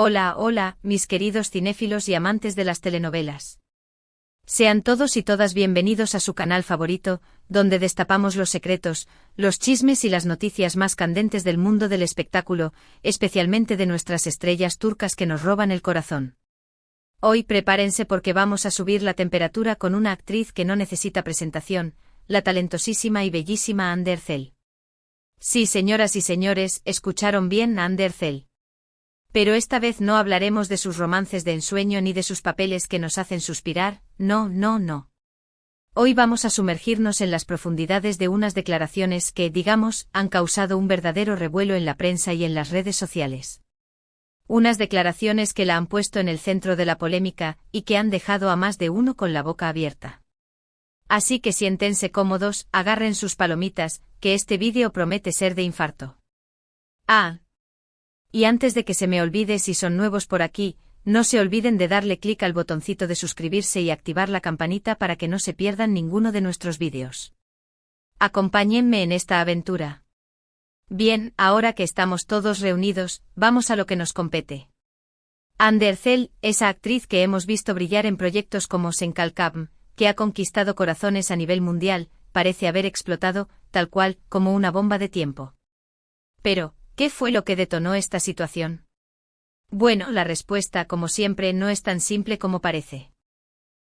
Hola, hola, mis queridos cinéfilos y amantes de las telenovelas. Sean todos y todas bienvenidos a su canal favorito, donde destapamos los secretos, los chismes y las noticias más candentes del mundo del espectáculo, especialmente de nuestras estrellas turcas que nos roban el corazón. Hoy prepárense porque vamos a subir la temperatura con una actriz que no necesita presentación, la talentosísima y bellísima Hande Erçel. Sí, señoras y señores, escucharon bien, Hande Erçel. Pero esta vez no hablaremos de sus romances de ensueño ni de sus papeles que nos hacen suspirar, no. Hoy vamos a sumergirnos en las profundidades de unas declaraciones que, digamos, han causado un verdadero revuelo en la prensa y en las redes sociales. Unas declaraciones que la han puesto en el centro de la polémica y que han dejado a más de uno con la boca abierta. Así que siéntense cómodos, agarren sus palomitas, que este vídeo promete ser de infarto. Y antes de que se me olvide, si son nuevos por aquí, no se olviden de darle clic al botoncito de suscribirse y activar la campanita para que no se pierdan ninguno de nuestros vídeos. Acompáñenme en esta aventura. Bien, ahora que estamos todos reunidos, vamos a lo que nos compete. Hande Erçel, esa actriz que hemos visto brillar en proyectos como Sen Kalkam, que ha conquistado corazones a nivel mundial, parece haber explotado, tal cual, como una bomba de tiempo. Pero, ¿qué fue lo que detonó esta situación? Bueno, la respuesta, como siempre, no es tan simple como parece.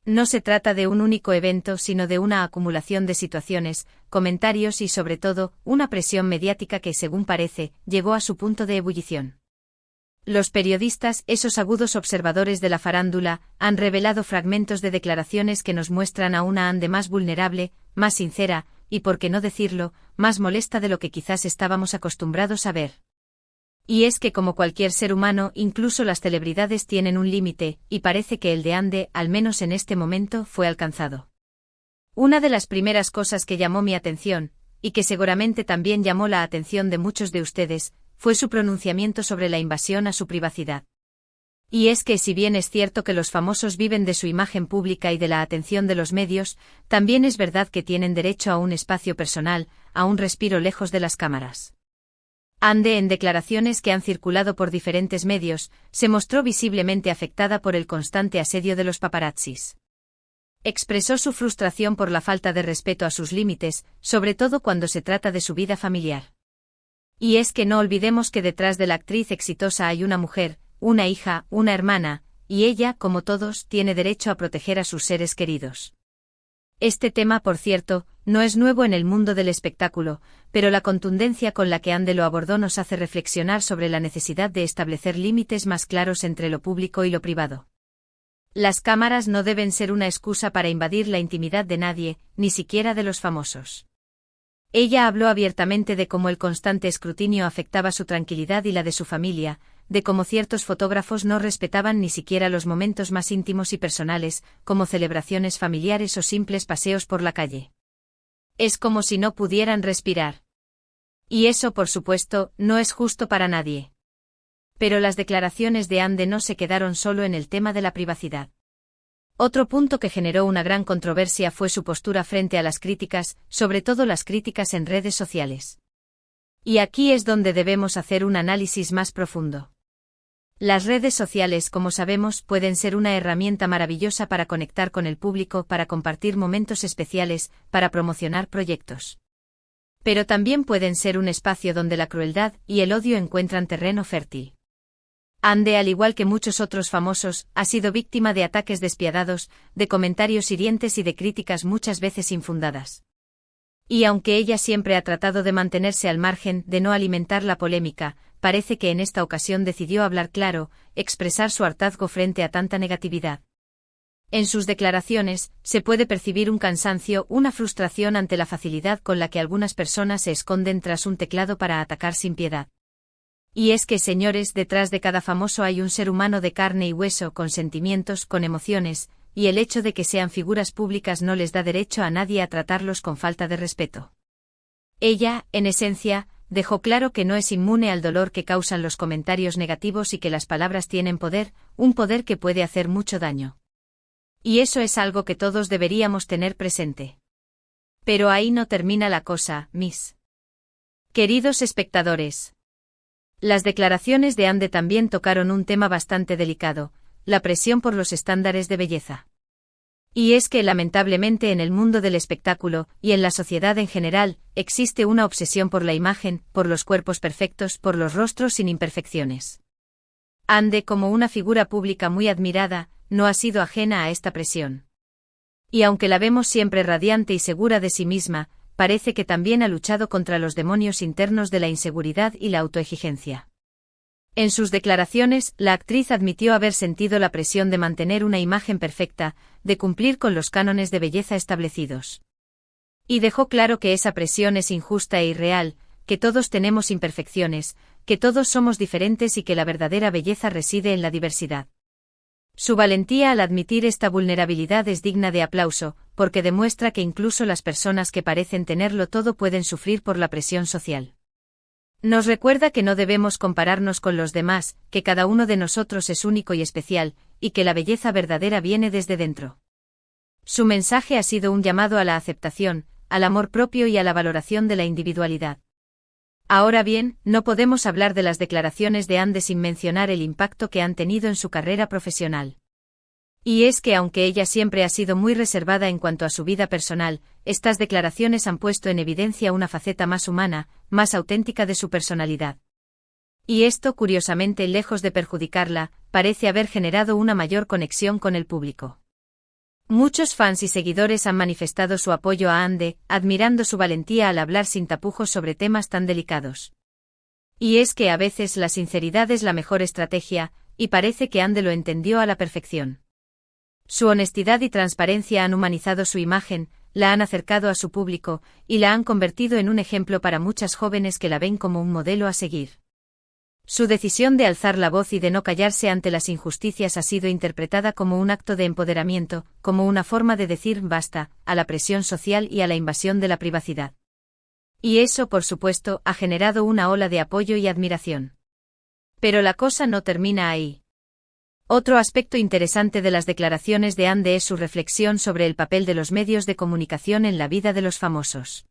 No se trata de un único evento, sino de una acumulación de situaciones, comentarios y, sobre todo, una presión mediática que, según parece, llegó a su punto de ebullición. Los periodistas, esos agudos observadores de la farándula, han revelado fragmentos de declaraciones que nos muestran a una Hande más vulnerable, más sincera, y por qué no decirlo, más molesta de lo que quizás estábamos acostumbrados a ver. Y es que como cualquier ser humano, incluso las celebridades tienen un límite, y parece que el de Hande, al menos en este momento, fue alcanzado. Una de las primeras cosas que llamó mi atención, y que seguramente también llamó la atención de muchos de ustedes, fue su pronunciamiento sobre la invasión a su privacidad. Y es que si bien es cierto que los famosos viven de su imagen pública y de la atención de los medios, también es verdad que tienen derecho a un espacio personal, a un respiro lejos de las cámaras. Hande, en declaraciones que han circulado por diferentes medios, se mostró visiblemente afectada por el constante asedio de los paparazzis. Expresó su frustración por la falta de respeto a sus límites, sobre todo cuando se trata de su vida familiar. Y es que no olvidemos que detrás de la actriz exitosa hay una mujer, una hija, una hermana, y ella, como todos, tiene derecho a proteger a sus seres queridos. Este tema, por cierto, no es nuevo en el mundo del espectáculo, pero la contundencia con la que Hande lo abordó nos hace reflexionar sobre la necesidad de establecer límites más claros entre lo público y lo privado. Las cámaras no deben ser una excusa para invadir la intimidad de nadie, ni siquiera de los famosos. Ella habló abiertamente de cómo el constante escrutinio afectaba su tranquilidad y la de su familia, de cómo ciertos fotógrafos no respetaban ni siquiera los momentos más íntimos y personales, como celebraciones familiares o simples paseos por la calle. Es como si no pudieran respirar. Y eso, por supuesto, no es justo para nadie. Pero las declaraciones de Hande no se quedaron solo en el tema de la privacidad. Otro punto que generó una gran controversia fue su postura frente a las críticas, sobre todo las críticas en redes sociales. Y aquí es donde debemos hacer un análisis más profundo. Las redes sociales, como sabemos, pueden ser una herramienta maravillosa para conectar con el público, para compartir momentos especiales, para promocionar proyectos. Pero también pueden ser un espacio donde la crueldad y el odio encuentran terreno fértil. Hande, al igual que muchos otros famosos, ha sido víctima de ataques despiadados, de comentarios hirientes y de críticas muchas veces infundadas. Y aunque ella siempre ha tratado de mantenerse al margen, de no alimentar la polémica, parece que en esta ocasión decidió hablar claro, expresar su hartazgo frente a tanta negatividad. En sus declaraciones, se puede percibir un cansancio, una frustración ante la facilidad con la que algunas personas se esconden tras un teclado para atacar sin piedad. Y es que, señores, detrás de cada famoso hay un ser humano de carne y hueso, con sentimientos, con emociones, y el hecho de que sean figuras públicas no les da derecho a nadie a tratarlos con falta de respeto. Ella, en esencia, dejó claro que no es inmune al dolor que causan los comentarios negativos y que las palabras tienen poder, un poder que puede hacer mucho daño. Y eso es algo que todos deberíamos tener presente. Pero ahí no termina la cosa, mis queridos espectadores. Las declaraciones de Ande también tocaron un tema bastante delicado, la presión por los estándares de belleza. Y es que lamentablemente en el mundo del espectáculo, y en la sociedad en general, existe una obsesión por la imagen, por los cuerpos perfectos, por los rostros sin imperfecciones. Ande, como una figura pública muy admirada, no ha sido ajena a esta presión. Y aunque la vemos siempre radiante y segura de sí misma, parece que también ha luchado contra los demonios internos de la inseguridad y la autoexigencia. En sus declaraciones, la actriz admitió haber sentido la presión de mantener una imagen perfecta, de cumplir con los cánones de belleza establecidos. Y dejó claro que esa presión es injusta e irreal, que todos tenemos imperfecciones, que todos somos diferentes y que la verdadera belleza reside en la diversidad. Su valentía al admitir esta vulnerabilidad es digna de aplauso, porque demuestra que incluso las personas que parecen tenerlo todo pueden sufrir por la presión social. Nos recuerda que no debemos compararnos con los demás, que cada uno de nosotros es único y especial, y que la belleza verdadera viene desde dentro. Su mensaje ha sido un llamado a la aceptación, al amor propio y a la valoración de la individualidad. Ahora bien, no podemos hablar de las declaraciones de Ande sin mencionar el impacto que han tenido en su carrera profesional. Y es que aunque ella siempre ha sido muy reservada en cuanto a su vida personal, estas declaraciones han puesto en evidencia una faceta más humana, más auténtica de su personalidad. Y esto, curiosamente, lejos de perjudicarla, parece haber generado una mayor conexión con el público. Muchos fans y seguidores han manifestado su apoyo a Ande, admirando su valentía al hablar sin tapujos sobre temas tan delicados. Y es que a veces la sinceridad es la mejor estrategia, y parece que Ande lo entendió a la perfección. Su honestidad y transparencia han humanizado su imagen, la han acercado a su público, y la han convertido en un ejemplo para muchas jóvenes que la ven como un modelo a seguir. Su decisión de alzar la voz y de no callarse ante las injusticias ha sido interpretada como un acto de empoderamiento, como una forma de decir basta a la presión social y a la invasión de la privacidad. Y eso, por supuesto, ha generado una ola de apoyo y admiración. Pero la cosa no termina ahí. Otro aspecto interesante de las declaraciones de Ande es su reflexión sobre el papel de los medios de comunicación en la vida de los famosos.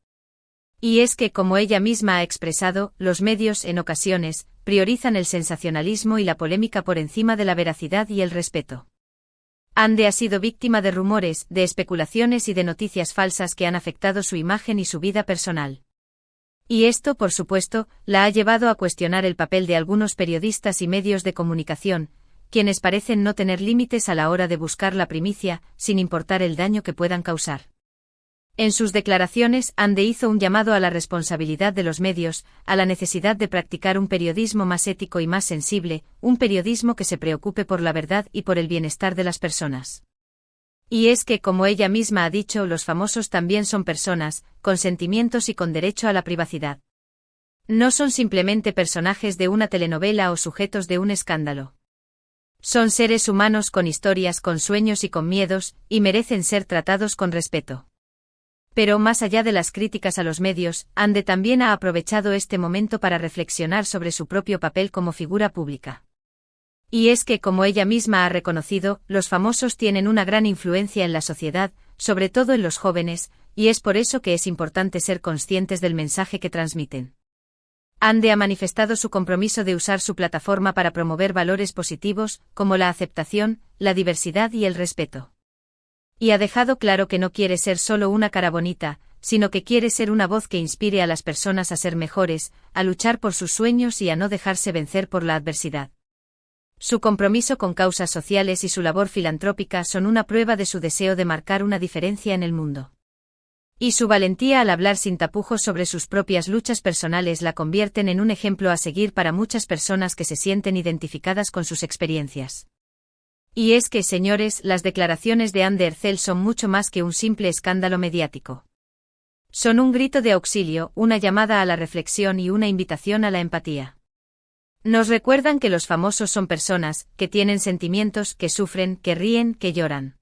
Y es que, como ella misma ha expresado, los medios, en ocasiones, priorizan el sensacionalismo y la polémica por encima de la veracidad y el respeto. Ande ha sido víctima de rumores, de especulaciones y de noticias falsas que han afectado su imagen y su vida personal. Y esto, por supuesto, la ha llevado a cuestionar el papel de algunos periodistas y medios de comunicación, quienes parecen no tener límites a la hora de buscar la primicia, sin importar el daño que puedan causar. En sus declaraciones, Ande hizo un llamado a la responsabilidad de los medios, a la necesidad de practicar un periodismo más ético y más sensible, un periodismo que se preocupe por la verdad y por el bienestar de las personas. Y es que, como ella misma ha dicho, los famosos también son personas, con sentimientos y con derecho a la privacidad. No son simplemente personajes de una telenovela o sujetos de un escándalo. Son seres humanos con historias, con sueños y con miedos, y merecen ser tratados con respeto. Pero más allá de las críticas a los medios, Ande también ha aprovechado este momento para reflexionar sobre su propio papel como figura pública. Y es que, como ella misma ha reconocido, los famosos tienen una gran influencia en la sociedad, sobre todo en los jóvenes, y es por eso que es importante ser conscientes del mensaje que transmiten. Ande ha manifestado su compromiso de usar su plataforma para promover valores positivos, como la aceptación, la diversidad y el respeto. Y ha dejado claro que no quiere ser solo una cara bonita, sino que quiere ser una voz que inspire a las personas a ser mejores, a luchar por sus sueños y a no dejarse vencer por la adversidad. Su compromiso con causas sociales y su labor filantrópica son una prueba de su deseo de marcar una diferencia en el mundo. Y su valentía al hablar sin tapujos sobre sus propias luchas personales la convierten en un ejemplo a seguir para muchas personas que se sienten identificadas con sus experiencias. Y es que, señores, las declaraciones de Ande Ercel son mucho más que un simple escándalo mediático. Son un grito de auxilio, una llamada a la reflexión y una invitación a la empatía. Nos recuerdan que los famosos son personas, que tienen sentimientos, que sufren, que ríen, que lloran.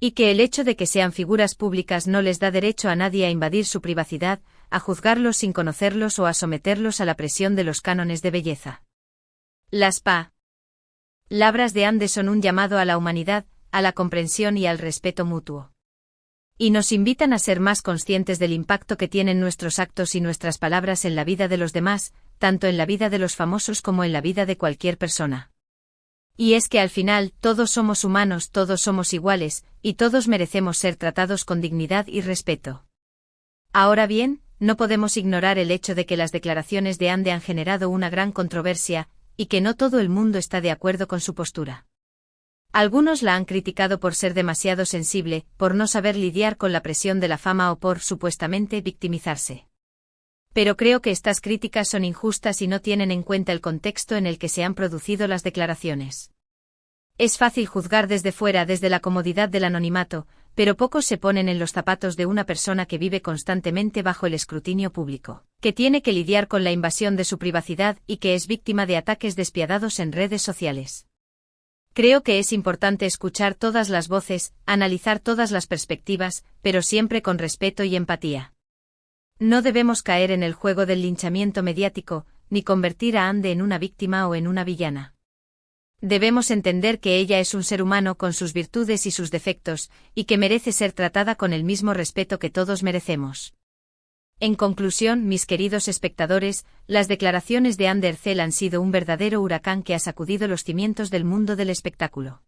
Y que el hecho de que sean figuras públicas no les da derecho a nadie a invadir su privacidad, a juzgarlos sin conocerlos o a someterlos a la presión de los cánones de belleza. Las palabras de Ande son un llamado a la humanidad, a la comprensión y al respeto mutuo. Y nos invitan a ser más conscientes del impacto que tienen nuestros actos y nuestras palabras en la vida de los demás, tanto en la vida de los famosos como en la vida de cualquier persona. Y es que al final, todos somos humanos, todos somos iguales, y todos merecemos ser tratados con dignidad y respeto. Ahora bien, no podemos ignorar el hecho de que las declaraciones de Ande han generado una gran controversia, y que no todo el mundo está de acuerdo con su postura. Algunos la han criticado por ser demasiado sensible, por no saber lidiar con la presión de la fama o por, supuestamente, victimizarse. Pero creo que estas críticas son injustas y no tienen en cuenta el contexto en el que se han producido las declaraciones. Es fácil juzgar desde fuera, desde la comodidad del anonimato, pero pocos se ponen en los zapatos de una persona que vive constantemente bajo el escrutinio público, que tiene que lidiar con la invasión de su privacidad y que es víctima de ataques despiadados en redes sociales. Creo que es importante escuchar todas las voces, analizar todas las perspectivas, pero siempre con respeto y empatía. No debemos caer en el juego del linchamiento mediático, ni convertir a Ande en una víctima o en una villana. Debemos entender que ella es un ser humano con sus virtudes y sus defectos, y que merece ser tratada con el mismo respeto que todos merecemos. En conclusión, mis queridos espectadores, las declaraciones de Ande Ercel han sido un verdadero huracán que ha sacudido los cimientos del mundo del espectáculo.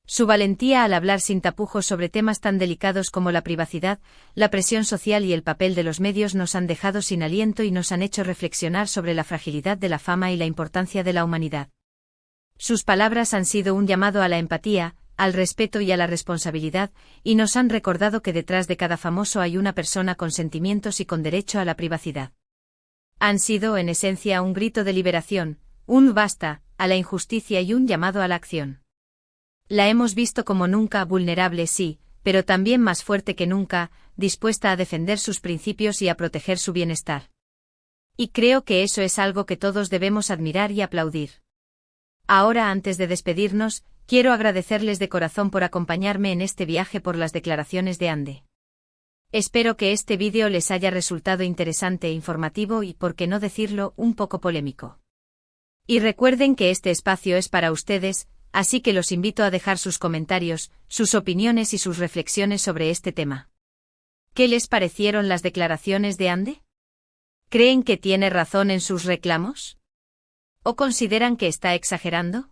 Su valentía al hablar sin tapujos sobre temas tan delicados como la privacidad, la presión social y el papel de los medios nos han dejado sin aliento y nos han hecho reflexionar sobre la fragilidad de la fama y la importancia de la humanidad. Sus palabras han sido un llamado a la empatía, al respeto y a la responsabilidad, y nos han recordado que detrás de cada famoso hay una persona con sentimientos y con derecho a la privacidad. Han sido, en esencia, un grito de liberación, un basta a la injusticia y un llamado a la acción. La hemos visto como nunca vulnerable, sí, pero también más fuerte que nunca, dispuesta a defender sus principios y a proteger su bienestar. Y creo que eso es algo que todos debemos admirar y aplaudir. Ahora, antes de despedirnos, quiero agradecerles de corazón por acompañarme en este viaje por las declaraciones de Ande. Espero que este vídeo les haya resultado interesante e informativo y, por qué no decirlo, un poco polémico. Y recuerden que este espacio es para ustedes, así que los invito a dejar sus comentarios, sus opiniones y sus reflexiones sobre este tema. ¿Qué les parecieron las declaraciones de Ande? ¿Creen que tiene razón en sus reclamos? ¿O consideran que está exagerando?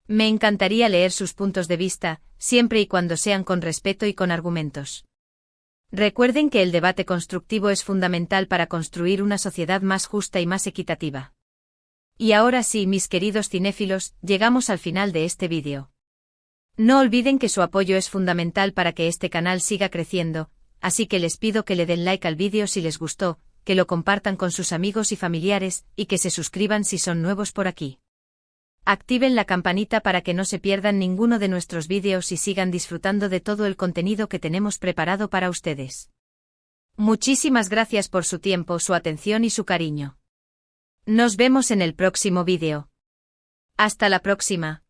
Me encantaría leer sus puntos de vista, siempre y cuando sean con respeto y con argumentos. Recuerden que el debate constructivo es fundamental para construir una sociedad más justa y más equitativa. Y ahora sí, mis queridos cinéfilos, llegamos al final de este vídeo. No olviden que su apoyo es fundamental para que este canal siga creciendo, así que les pido que le den like al vídeo si les gustó, que lo compartan con sus amigos y familiares, y que se suscriban si son nuevos por aquí. Activen la campanita para que no se pierdan ninguno de nuestros vídeos y sigan disfrutando de todo el contenido que tenemos preparado para ustedes. Muchísimas gracias por su tiempo, su atención y su cariño. Nos vemos en el próximo vídeo. Hasta la próxima.